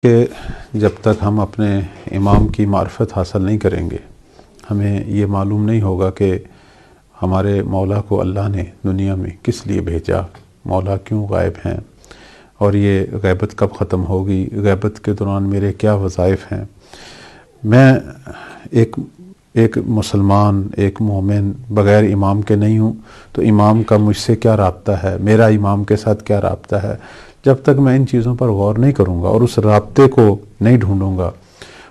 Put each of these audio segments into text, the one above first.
کہ جب تک ہم اپنے امام کی معرفت حاصل نہیں کریں گے ہمیں یہ معلوم نہیں ہوگا کہ ہمارے مولا کو اللہ نے دنیا میں کس لیے بھیجا، مولا کیوں غائب ہیں، اور یہ غیبت کب ختم ہوگی، غیبت کے دوران میرے کیا وظائف ہیں۔ میں ایک مسلمان، ایک مومن بغیر امام کے نہیں ہوں، تو امام کا مجھ سے کیا رابطہ ہے، میرا امام کے ساتھ کیا رابطہ ہے۔ جب تک میں ان چیزوں پر غور نہیں کروں گا اور اس رابطے کو نہیں ڈھونڈوں گا،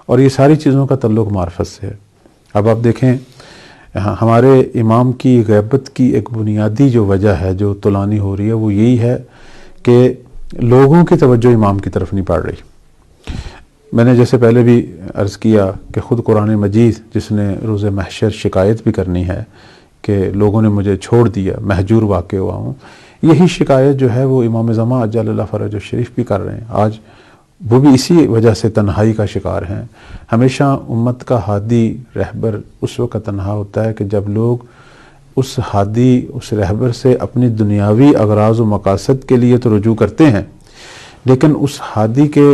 اور یہ ساری چیزوں کا تعلق معرفت سے ہے۔ اب آپ دیکھیں ہمارے امام کی غیبت کی ایک بنیادی جو وجہ ہے جو طلانی ہو رہی ہے وہ یہی ہے کہ لوگوں کی توجہ امام کی طرف نہیں پڑ رہی۔ میں نے جیسے پہلے بھی عرض کیا کہ خود قرآن مجید جس نے روز محشر شکایت بھی کرنی ہے کہ لوگوں نے مجھے چھوڑ دیا، مہجور واقع ہوا ہوں، یہی شکایت جو ہے وہ امام زمان عجل اللہ فرج الشریف بھی کر رہے ہیں۔ آج وہ بھی اسی وجہ سے تنہائی کا شکار ہیں۔ ہمیشہ امت کا ہادی رہبر اس وقت تنہا ہوتا ہے کہ جب لوگ اس ہادی، اس رہبر سے اپنی دنیاوی اغراض و مقاصد کے لیے تو رجوع کرتے ہیں، لیکن اس ہادی کے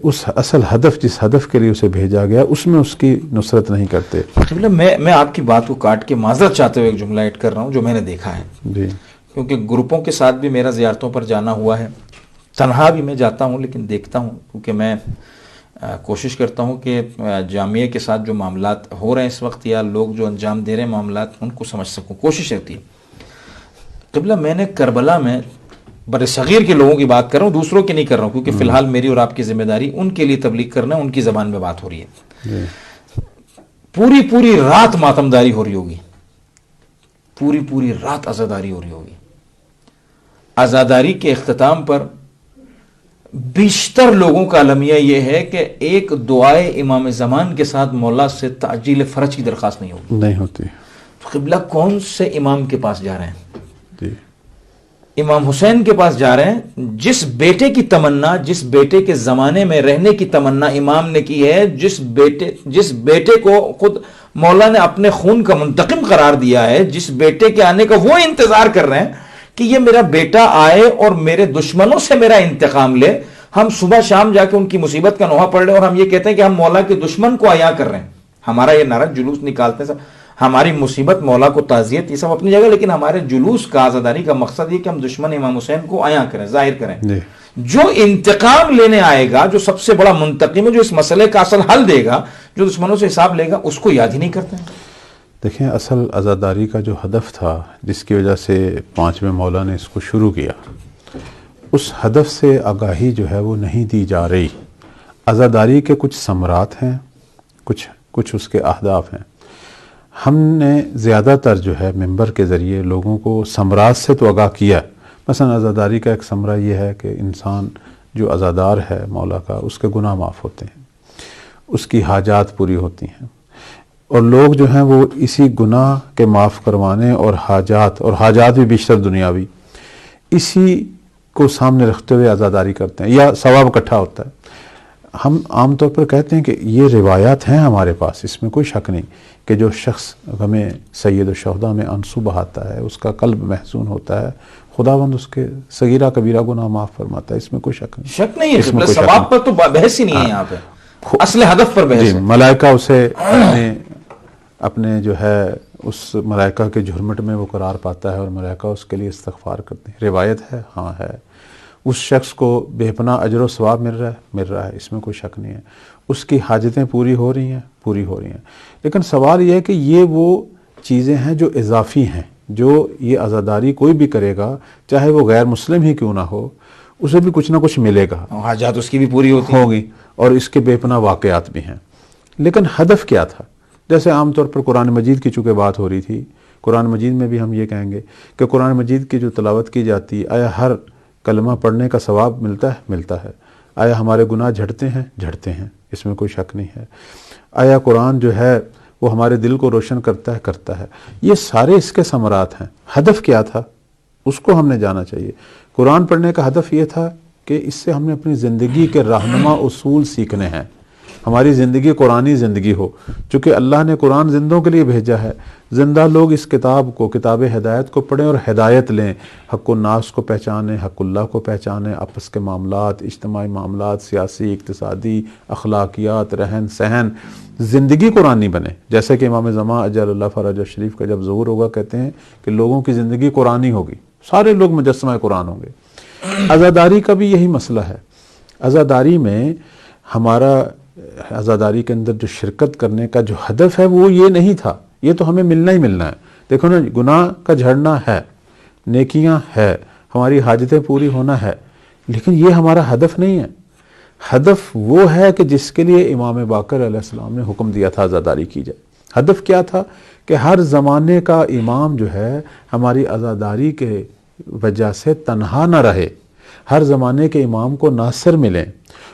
اس اصل ہدف، جس ہدف کے لیے اسے بھیجا گیا، اس میں اس کی نصرت نہیں کرتے۔ میں آپ کی بات کو کاٹ کے معذرت چاہتے ہوئے ایک جملہ ایڈ کر رہا ہوں جو میں نے دیکھا ہے، جی، کیونکہ گروپوں کے ساتھ بھی میرا زیارتوں پر جانا ہوا ہے، تنہا بھی میں جاتا ہوں لیکن دیکھتا ہوں، کیونکہ میں کوشش کرتا ہوں کہ جامعہ کے ساتھ جو معاملات ہو رہے ہیں اس وقت یا لوگ جو انجام دے رہے ہیں معاملات ان کو سمجھ سکوں، کوشش رہتی ہے۔ قبلہ میں نے کربلا میں بر صغیر کے لوگوں کی بات کر رہا ہوں، دوسروں کی نہیں کر رہا ہوں، کیونکہ فی الحال میری اور آپ کی ذمہ داری ان کے لیے تبلیغ کرنا ہے، ان کی زبان میں بات ہو رہی ہے۔ پوری رات ماتمداری ہو رہی ہوگی، پوری رات عزاداری ہو رہی ہوگی۔ عزاداری کے اختتام پر بیشتر لوگوں کا المیہ یہ ہے کہ ایک دعائے امام زمان کے ساتھ مولا سے تعجیل فرج کی درخواست نہیں ہوتی۔ قبلہ کون سے امام کے پاس جا رہے ہیں؟ جی، امام حسین کے پاس جا رہے ہیں، جس بیٹے کی تمنا، جس بیٹے کے زمانے میں رہنے کی تمنا امام نے کی ہے، جس بیٹے کو خود مولا نے اپنے خون کا منتقم قرار دیا ہے، جس بیٹے کے آنے کا وہ انتظار کر رہے ہیں کہ یہ میرا بیٹا آئے اور میرے دشمنوں سے میرا انتقام لے۔ ہم صبح شام جا کے ان کی مصیبت کا نوحہ پڑھ رہے ہیں اور ہم یہ کہتے ہیں کہ ہم مولا کے دشمن کو عیاں کر رہے ہیں۔ ہمارا یہ نعرہ جلوس نکالتے ہیں، ہماری مصیبت مولا کو تعزیت یہ سب اپنی جگہ، لیکن ہمارے جلوس کا عزاداری کا مقصد یہ کہ ہم دشمن امام حسین کو عیاں کریں، ظاہر کریں۔ جو انتقام لینے آئے گا، جو سب سے بڑا منتقم ہے، جو اس مسئلے کا اصل حل دے گا، جو دشمنوں سے حساب لے گا، اس کو یاد ہی نہیں کرتے ہیں۔ دیکھیں اصل عزاداری کا جو ہدف تھا جس کی وجہ سے پانچویں مولا نے اس کو شروع کیا، اس ہدف سے آگاہی جو ہے وہ نہیں دی جا رہی۔ عزاداری کے کچھ ثمرات ہیں، کچھ اس کے اہداف ہیں۔ ہم نے زیادہ تر جو ہے ممبر کے ذریعے لوگوں کو ثمرات سے تو آگاہ کیا۔ مثلا عزاداری کا ایک ثمرہ یہ ہے کہ انسان جو عزادار ہے مولا کا، اس کے گناہ معاف ہوتے ہیں، اس کی حاجات پوری ہوتی ہیں، اور لوگ جو ہیں وہ اسی گناہ کے معاف کروانے اور حاجات بھی بیشتر دنیاوی، اسی کو سامنے رکھتے ہوئے عزاداری کرتے ہیں یا ثواب اکٹھا ہوتا ہے۔ ہم عام طور پر کہتے ہیں کہ یہ روایات ہیں ہمارے پاس، اس میں کوئی شک نہیں کہ جو شخص غم سید الشہداء میں آنسو بہاتا ہے، اس کا قلب محزون ہوتا ہے، خداوند اس کے صغیرہ کبیرہ گناہ معاف فرماتا ہے، اس میں کوئی شک نہیں ہے۔ ثواب پر تو بحث ہی نہیں ہے، یہاں پہ اصل ہدف پر بحث ہے۔ ملائکہ اسے اپنے جو ہے اس ملائکہ کے جھرمٹ میں وہ قرار پاتا ہے اور ملائکہ اس کے لیے استغفار کرتے ہیں۔ روایت ہے، ہاں ہے۔ اس شخص کو بے پناہ اجر و ثواب مل رہا ہے، اس میں کوئی شک نہیں ہے۔ اس کی حاجتیں پوری ہو رہی ہیں، لیکن سوال یہ ہے کہ یہ وہ چیزیں ہیں جو اضافی ہیں، جو یہ عزاداری کوئی بھی کرے گا چاہے وہ غیر مسلم ہی کیوں نہ ہو، اسے بھی کچھ نہ کچھ ملے گا، حاجات اس کی بھی پوری ہوگی، اور اس کے بے پناہ واقعات بھی ہیں۔ لیکن ہدف کیا تھا؟ جیسے عام طور پر قرآن مجید کی چونکہ بات ہو رہی تھی، قرآن مجید میں بھی ہم یہ کہیں گے کہ قرآن مجید کی جو تلاوت کی جاتی ہے، آیا ہر کلمہ پڑھنے کا ثواب ملتا ہے؟ آیا ہمارے گناہ جھڑتے ہیں؟ اس میں کوئی شک نہیں ہے۔ آیا قرآن جو ہے وہ ہمارے دل کو روشن کرتا ہے؟ یہ سارے اس کے ثمرات ہیں۔ ہدف کیا تھا اس کو ہم نے جانا چاہیے۔ قرآن پڑھنے کا ہدف یہ تھا کہ اس سے ہم نے اپنی زندگی کے رہنما اصول سیکھنے ہیں، ہماری زندگی قرآنی زندگی ہو، چونکہ اللہ نے قرآن زندوں کے لیے بھیجا ہے، زندہ لوگ اس کتاب کو، کتاب ہدایت کو پڑھیں اور ہدایت لیں، حق الناس کو پہچانیں، حق اللہ کو پہچانیں، آپس کے معاملات، اجتماعی معاملات، سیاسی، اقتصادی، اخلاقیات، رہن سہن، زندگی قرآنی بنے. جیسے کہ امام زمان اجل اللہ فرج شریف کا جب ظہور ہوگا کہتے ہیں کہ لوگوں کی زندگی قرآنی ہوگی، سارے لوگ مجسمہ قرآن ہوں گے. عزاداری کا بھی یہی مسئلہ ہے. عزاداری میں ہمارا، عزاداری کے اندر جو شرکت کرنے کا جو ہدف ہے وہ یہ نہیں تھا. یہ تو ہمیں ملنا ہی ملنا ہے. دیکھو نا، گناہ کا جھڑنا ہے، نیکیاں ہے، ہماری حاجتیں پوری ہونا ہے، لیکن یہ ہمارا ہدف نہیں ہے. ہدف وہ ہے کہ جس کے لیے امام باقر علیہ السلام نے حکم دیا تھا عزاداری کی جائے. ہدف کیا تھا؟ کہ ہر زمانے کا امام جو ہے ہماری عزاداری کے وجہ سے تنہا نہ رہے، ہر زمانے کے امام کو ناصر ملیں،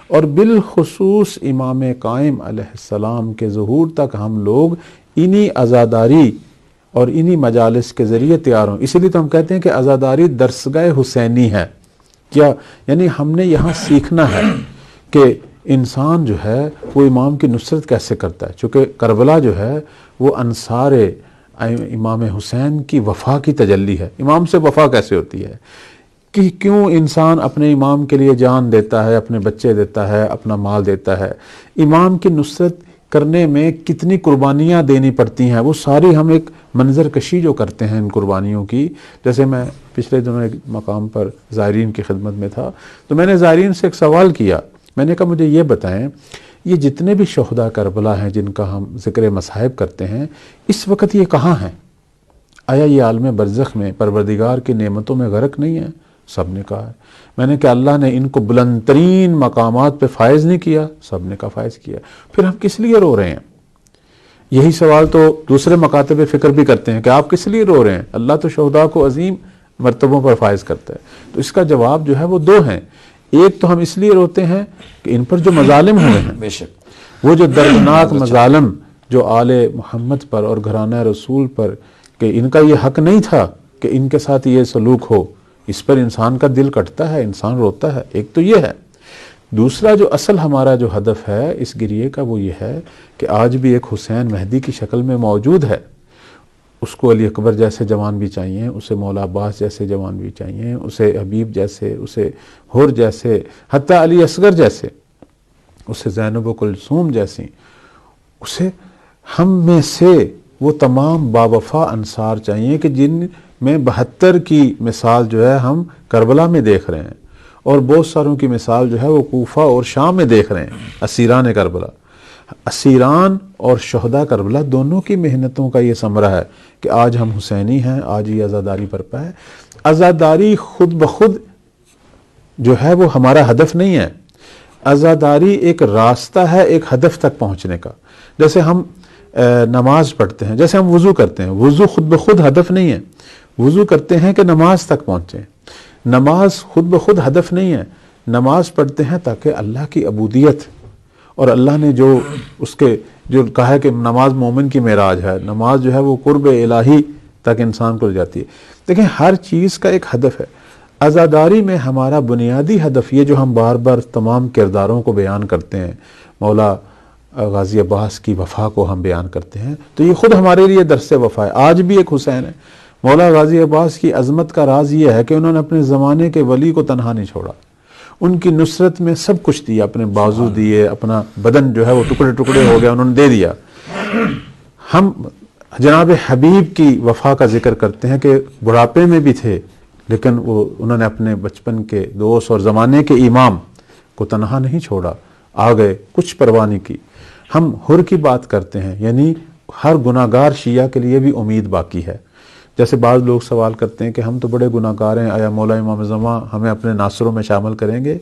اور بالخصوص امام قائم علیہ السلام کے ظہور تک ہم لوگ انہی عزاداری اور انہی مجالس کے ذریعے تیار ہوں. اسی لیے تو ہم کہتے ہیں کہ عزاداری درسگاہ حسینی ہے. کیا یعنی ہم نے یہاں سیکھنا ہے کہ انسان جو ہے وہ امام کی نصرت کیسے کرتا ہے. چونکہ کربلا جو ہے وہ انصار امام حسین کی وفا کی تجلی ہے. امام سے وفا کیسے ہوتی ہے کہ کیوں انسان اپنے امام کے لیے جان دیتا ہے، اپنے بچے دیتا ہے، اپنا مال دیتا ہے. امام کی نصرت کرنے میں کتنی قربانیاں دینی پڑتی ہیں، وہ ساری ہم ایک منظر کشی جو کرتے ہیں ان قربانیوں کی. جیسے میں پچھلے دنوں ایک مقام پر زائرین کی خدمت میں تھا، تو میں نے زائرین سے ایک سوال کیا. میں نے کہا مجھے یہ بتائیں، یہ جتنے بھی شہداء کربلا ہیں جن کا ہم ذکر مصائب کرتے ہیں، اس وقت یہ کہاں ہیں؟ آیا یہ عالم برزخ میں پروردگار کی نعمتوں میں غرق نہیں ہے؟ سب نے کہا ہے. میں نے کہا اللہ نے ان کو بلند ترین مقامات پہ فائز نہیں کیا؟ سب نے کہا فائز کیا. پھر ہم کس لیے رو رہے ہیں؟ یہی سوال تو دوسرے مکاتب فکر بھی کرتے ہیں کہ آپ کس لیے رو رہے ہیں؟ اللہ تو شہداء کو عظیم مرتبوں پر فائز کرتا ہے. تو اس کا جواب جو ہے وہ دو ہیں. ایک تو ہم اس لیے روتے ہیں کہ ان پر جو مظالم ہوئے ہیں، بے شک وہ جو دردناک مظالم جو آل محمد پر اور گھرانہ رسول پر، کہ ان کا یہ حق نہیں تھا کہ ان کے ساتھ یہ سلوک ہو، اس پر انسان کا دل کٹتا ہے، انسان روتا ہے. ایک تو یہ ہے. دوسرا جو اصل ہمارا جو ہدف ہے اس گریے کا وہ یہ ہے کہ آج بھی ایک حسین مہدی کی شکل میں موجود ہے. اس کو علی اکبر جیسے جوان بھی چاہیے، اسے مولا عباس جیسے جوان بھی چاہیے، اسے حبیب جیسے، اسے حر جیسے، حتیٰ علی اصغر جیسے، اسے زینب و کلثوم جیسی، اسے ہم میں سے وہ تمام باوفا انصار چاہیے کہ جن میں 72 کی مثال جو ہے ہم کربلا میں دیکھ رہے ہیں، اور بہت ساروں کی مثال جو ہے وہ کوفہ اور شام میں دیکھ رہے ہیں. اسیران کربلا، اسیران اور شہداء کربلا دونوں کی محنتوں کا یہ ثمرہ ہے کہ آج ہم حسینی ہیں، آج یہ عزاداری برپا ہے. عزاداری خود بخود جو ہے وہ ہمارا ہدف نہیں ہے. عزاداری ایک راستہ ہے ایک ہدف تک پہنچنے کا. جیسے ہم نماز پڑھتے ہیں، جیسے ہم وضو کرتے ہیں، وضو خود بخود ہدف نہیں ہے. وضو کرتے ہیں کہ نماز تک پہنچیں. نماز خود بخود ہدف نہیں ہے. نماز پڑھتے ہیں تاکہ اللہ کی عبودیت، اور اللہ نے جو اس کے جو کہا ہے کہ نماز مومن کی معراج ہے، نماز جو ہے وہ قرب الہی تک انسان کو لے جاتی ہے. دیکھیں ہر چیز کا ایک ہدف ہے. عزاداری میں ہمارا بنیادی ہدف یہ جو ہم بار بار تمام کرداروں کو بیان کرتے ہیں، مولا غازی عباس کی وفا کو ہم بیان کرتے ہیں، تو یہ خود ہمارے لیے درس وفا ہے. آج بھی ایک حسین ہے. مولا غازی عباس کی عظمت کا راز یہ ہے کہ انہوں نے اپنے زمانے کے ولی کو تنہا نہیں چھوڑا. ان کی نصرت میں سب کچھ دیا، اپنے بازو دیے، اپنا بدن جو ہے وہ ٹکڑے ٹکڑے ہو گیا، انہوں نے دے دیا. ہم جناب حبیب کی وفا کا ذکر کرتے ہیں کہ بڑھاپے میں بھی تھے، لیکن انہوں نے اپنے بچپن کے دوست اور زمانے کے امام کو تنہا نہیں چھوڑا، آ گئے، کچھ پرواہ نہیں کی. ہم حر کی بات کرتے ہیں، یعنی ہر گناہگار شیعہ کے لیے بھی امید باقی ہے. جیسے بعض لوگ سوال کرتے ہیں کہ ہم تو بڑے گناہگار ہیں، آیا مولا امام زمان ہمیں اپنے ناصروں میں شامل کریں گے؟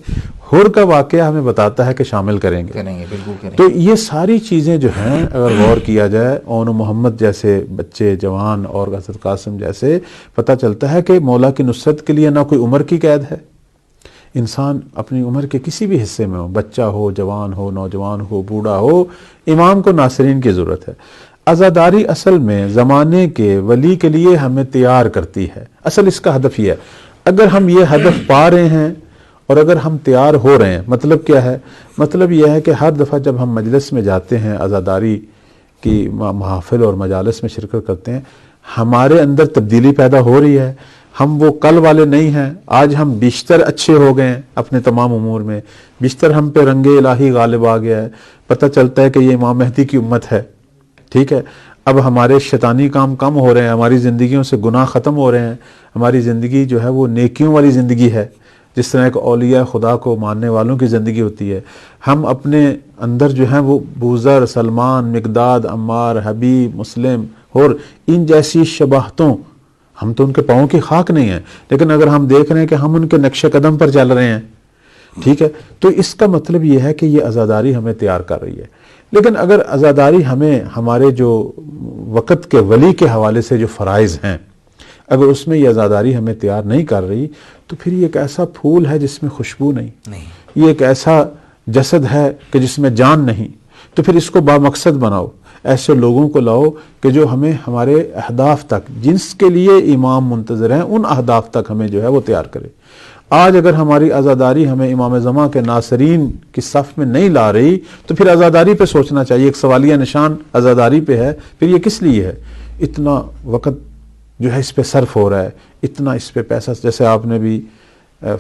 حر کا واقعہ ہمیں بتاتا ہے کہ شامل کریں گے. بالکل کریں گے. تو یہ ساری چیزیں جو ہیں اگر غور کیا جائے، اون محمد جیسے بچے جوان اور حضرت قاسم جیسے، پتہ چلتا ہے کہ مولا کی نصرت کے لیے نہ کوئی عمر کی قید ہے. انسان اپنی عمر کے کسی بھی حصے میں ہو، بچہ ہو، جوان ہو، نوجوان ہو، بوڑھا ہو، امام کو ناصرین کی ضرورت ہے. عزاداری اصل میں زمانے کے ولی کے لیے ہمیں تیار کرتی ہے. اصل اس کا ہدف یہ ہے. اگر ہم یہ ہدف پا رہے ہیں اور اگر ہم تیار ہو رہے ہیں، مطلب کیا ہے؟ مطلب یہ ہے کہ ہر دفعہ جب ہم مجلس میں جاتے ہیں، عزاداری کی محافل اور مجالس میں شرکت کرتے ہیں، ہمارے اندر تبدیلی پیدا ہو رہی ہے، ہم وہ کل والے نہیں ہیں، آج ہم بیشتر اچھے ہو گئے ہیں اپنے تمام امور میں، بیشتر ہم پہ رنگ الہی غالب آ گیا ہے، پتہ چلتا ہے کہ یہ امام مہدی کی امت ہے، ٹھیک ہے؟ اب ہمارے شیطانی کام کم ہو رہے ہیں، ہماری زندگیوں سے گناہ ختم ہو رہے ہیں، ہماری زندگی جو ہے وہ نیکیوں والی زندگی ہے، جس طرح ایک اولیاء خدا کو ماننے والوں کی زندگی ہوتی ہے۔ ہم اپنے اندر جو ہیں وہ بوذر، سلمان، مقداد، عمار، حبیب، مسلم اور ان جیسی شباہتوں، ہم تو ان کے پاؤں کی خاک نہیں ہیں، لیکن اگر ہم دیکھ رہے ہیں کہ ہم ان کے نقش قدم پر چل رہے ہیں، ٹھیک ہے، تو اس کا مطلب یہ ہے کہ یہ عزاداری ہمیں تیار کر رہی ہے۔ لیکن اگر عزاداری ہمیں ہمارے جو وقت کے ولی کے حوالے سے جو فرائض ہیں، اگر اس میں یہ عزاداری ہمیں تیار نہیں کر رہی، تو پھر یہ ایک ایسا پھول ہے جس میں خوشبو نہیں، یہ ایک ایسا جسد ہے کہ جس میں جان نہیں۔ تو پھر اس کو بامقصد بناؤ، ایسے لوگوں کو لاؤ کہ جو ہمیں ہمارے اہداف تک، جس کے لیے امام منتظر ہیں، ان اہداف تک ہمیں جو ہے وہ تیار کرے۔ آج اگر ہماری عزاداری ہمیں امام زمان کے ناصرین کی صف میں نہیں لا رہی، تو پھر عزاداری پہ سوچنا چاہیے، ایک سوالیہ نشان عزاداری پہ ہے، پھر یہ کس لیے ہے؟ اتنا وقت جو ہے اس پہ صرف ہو رہا ہے، اتنا اس پہ پیسہ، جیسے آپ نے بھی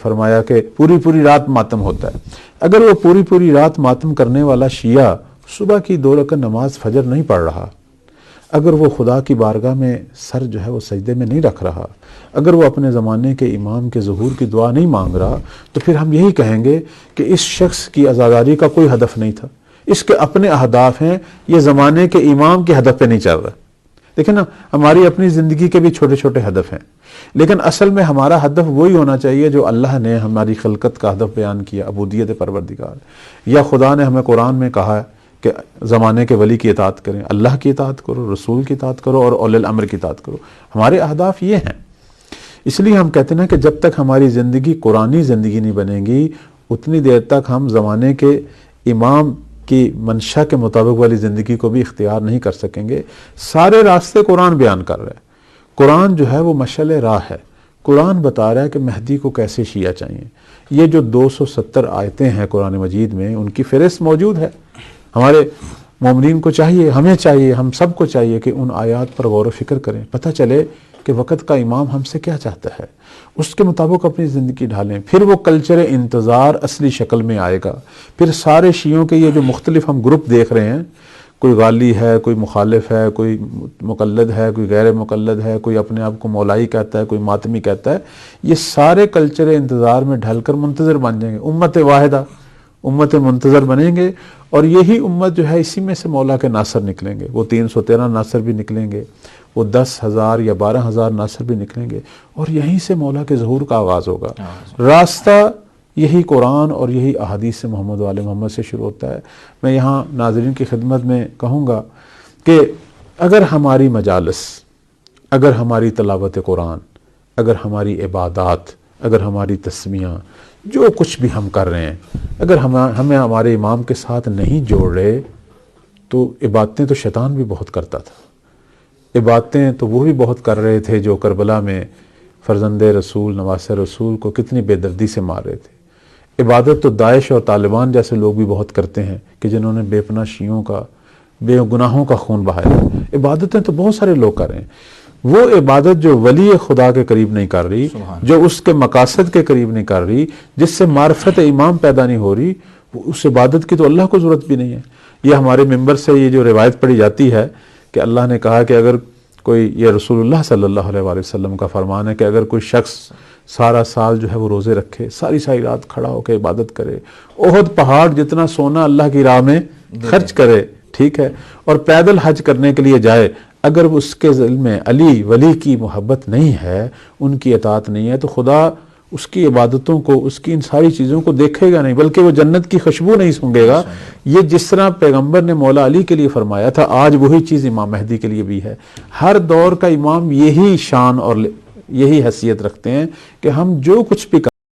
فرمایا کہ پوری رات ماتم ہوتا ہے۔ اگر وہ پوری رات ماتم کرنے والا شیعہ صبح کی 2 رکعت نماز فجر نہیں پڑھ رہا، اگر وہ خدا کی بارگاہ میں سر جو ہے وہ سجدے میں نہیں رکھ رہا، اگر وہ اپنے زمانے کے امام کے ظہور کی دعا نہیں مانگ رہا، تو پھر ہم یہی کہیں گے کہ اس شخص کی عزاداری کا کوئی ہدف نہیں تھا، اس کے اپنے اہداف ہیں، یہ زمانے کے امام کے ہدف پہ نہیں چل رہا۔ دیکھیں نا، ہماری اپنی زندگی کے بھی چھوٹے ہدف ہیں، لیکن اصل میں ہمارا ہدف وہی ہونا چاہیے جو اللہ نے ہماری خلقت کا ہدف بیان کیا، عبودیت پروردگار، یا خدا نے ہمیں قرآن میں کہا ہے کہ زمانے کے ولی کی اطاعت کریں، اللہ کی اطاعت کرو، رسول کی اطاعت کرو اور اولی الامر کی اطاعت کرو۔ ہمارے اہداف یہ ہیں۔ اس لیے ہم کہتے ہیں کہ جب تک ہماری زندگی قرآنی زندگی نہیں بنے گی، اتنی دیر تک ہم زمانے کے امام کی منشا کے مطابق والی زندگی کو بھی اختیار نہیں کر سکیں گے۔ سارے راستے قرآن بیان کر رہا ہے، قرآن جو ہے وہ مشعل راہ ہے، قرآن بتا رہا ہے کہ مہدی کو کیسے شیعہ چاہیے۔ یہ جو 270 آیتیں ہیں قرآن مجید میں، ان کی فہرست موجود ہے۔ ہمارے مومنین کو چاہیے، ہمیں چاہیے، ہم سب کو چاہیے کہ ان آیات پر غور و فکر کریں، پتہ چلے کہ وقت کا امام ہم سے کیا چاہتا ہے، اس کے مطابق اپنی زندگی ڈھالیں۔ پھر وہ کلچر انتظار اصلی شکل میں آئے گا۔ پھر سارے شیعوں کے یہ جو مختلف ہم گروپ دیکھ رہے ہیں، کوئی غالی ہے، کوئی مخالف ہے، کوئی مقلد ہے، کوئی غیر مقلد ہے، کوئی اپنے آپ کو مولائی کہتا ہے، کوئی ماتمی کہتا ہے، یہ سارے کلچر انتظار میں ڈھل کر منتظر بن جائیں گے، امت واحدہ، امت منتظر بنیں گے، اور یہی امت جو ہے اسی میں سے مولا کے ناصر نکلیں گے۔ وہ 313 ناصر بھی نکلیں گے، وہ 10,000 یا 12,000 ناصر بھی نکلیں گے، اور یہیں سے مولا کے ظہور کا آغاز ہوگا۔ راستہ یہی قرآن اور یہی احادیث محمد وآل محمد سے شروع ہوتا ہے۔ میں یہاں ناظرین کی خدمت میں کہوں گا کہ اگر ہماری مجالس، اگر ہماری تلاوت قرآن، اگر ہماری عبادات، اگر ہماری تسمیہ، جو کچھ بھی ہم کر رہے ہیں، اگر ہمیں ہمارے امام کے ساتھ نہیں جوڑ رہے، تو عبادتیں تو شیطان بھی بہت کرتا تھا، عبادتیں تو وہ بھی بہت کر رہے تھے جو کربلا میں فرزند رسول، نواس رسول کو کتنی بے دردی سے مار رہے تھے۔ عبادت تو داعش اور طالبان جیسے لوگ بھی بہت کرتے ہیں کہ جنہوں نے بے پناہ شیعوں کا، بے گناہوں کا خون بہایا۔ عبادتیں تو بہت سارے لوگ کر رہے ہیں، وہ عبادت جو ولی خدا کے قریب نہیں کر رہی، جو اس کے مقاصد کے قریب نہیں کر رہی، جس سے معرفت امام پیدا نہیں ہو رہی، اس عبادت کی تو اللہ کو ضرورت بھی نہیں ہے۔ یہ ہمارے ممبر سے یہ جو روایت پڑھی جاتی ہے کہ اللہ نے کہا کہ اگر کوئی، یہ رسول اللہ صلی اللہ علیہ وآلہ وسلم کا فرمان ہے کہ اگر کوئی شخص سارا سال جو ہے وہ روزے رکھے، ساری رات کھڑا ہو کے عبادت کرے، احد پہاڑ جتنا سونا اللہ کی راہ میں خرچ کرے، ٹھیک ہے، اور پیدل حج کرنے کے لیے جائے، اگر اس کے دل میں علی ولی کی محبت نہیں ہے، ان کی اطاعت نہیں ہے، تو خدا اس کی عبادتوں کو، اس کی ان ساری چیزوں کو دیکھے گا نہیں، بلکہ وہ جنت کی خوشبو نہیں سونگے گا۔ یہ جس طرح پیغمبر نے مولا علی کے لیے فرمایا تھا، آج وہی چیز امام مہدی کے لیے بھی ہے۔ ہر دور کا امام یہی شان اور یہی حیثیت رکھتے ہیں کہ ہم جو کچھ بھی